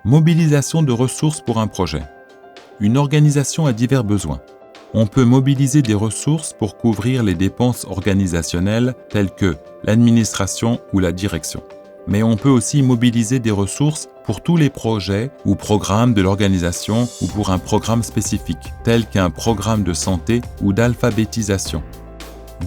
Mobilisation de ressources pour un projet. Une organisation a divers besoins. On peut mobiliser des ressources pour couvrir les dépenses organisationnelles telles que l'administration ou la direction. Mais on peut aussi mobiliser des ressources pour tous les projets ou programmes de l'organisation ou pour un programme spécifique, tel qu'un programme de santé ou d'alphabétisation.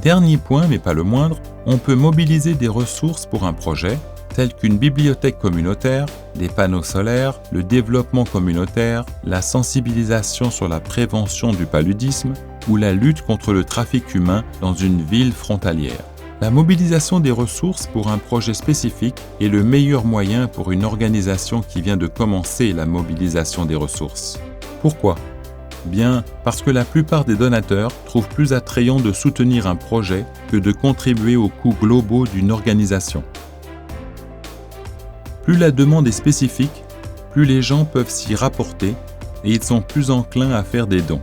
Dernier point, mais pas le moindre, on peut mobiliser des ressources pour un projet, tels qu'une bibliothèque communautaire, des panneaux solaires, le développement communautaire, la sensibilisation sur la prévention du paludisme ou la lutte contre le trafic humain dans une ville frontalière. La mobilisation des ressources pour un projet spécifique est le meilleur moyen pour une organisation qui vient de commencer la mobilisation des ressources. Pourquoi ? Bien, parce que la plupart des donateurs trouvent plus attrayant de soutenir un projet que de contribuer aux coûts globaux d'une organisation. Plus la demande est spécifique, plus les gens peuvent s'y rapporter et ils sont plus enclins à faire des dons.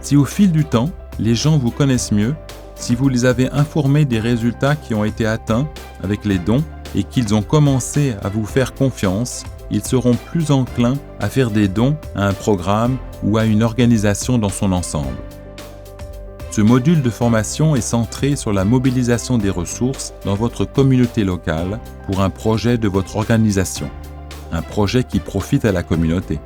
Si au fil du temps, les gens vous connaissent mieux, si vous les avez informés des résultats qui ont été atteints avec les dons et qu'ils ont commencé à vous faire confiance, ils seront plus enclins à faire des dons à un programme ou à une organisation dans son ensemble. Ce module de formation est centré sur la mobilisation des ressources dans votre communauté locale pour un projet de votre organisation, un projet qui profite à la communauté.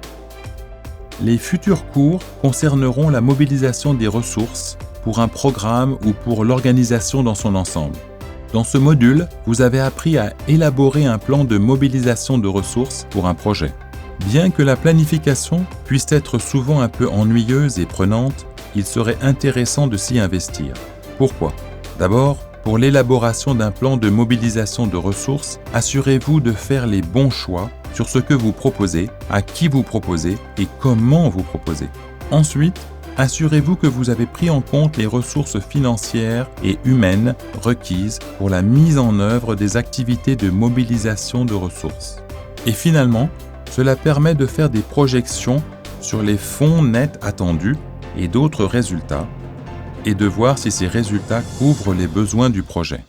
Les futurs cours concerneront la mobilisation des ressources pour un programme ou pour l'organisation dans son ensemble. Dans ce module, vous avez appris à élaborer un plan de mobilisation de ressources pour un projet. Bien que la planification puisse être souvent un peu ennuyeuse et prenante, il serait intéressant de s'y investir. Pourquoi ? D'abord, pour l'élaboration d'un plan de mobilisation de ressources, assurez-vous de faire les bons choix sur ce que vous proposez, à qui vous proposez et comment vous proposez. Ensuite, assurez-vous que vous avez pris en compte les ressources financières et humaines requises pour la mise en œuvre des activités de mobilisation de ressources. Et finalement, cela permet de faire des projections sur les fonds nets attendus et d'autres résultats, et de voir si ces résultats couvrent les besoins du projet.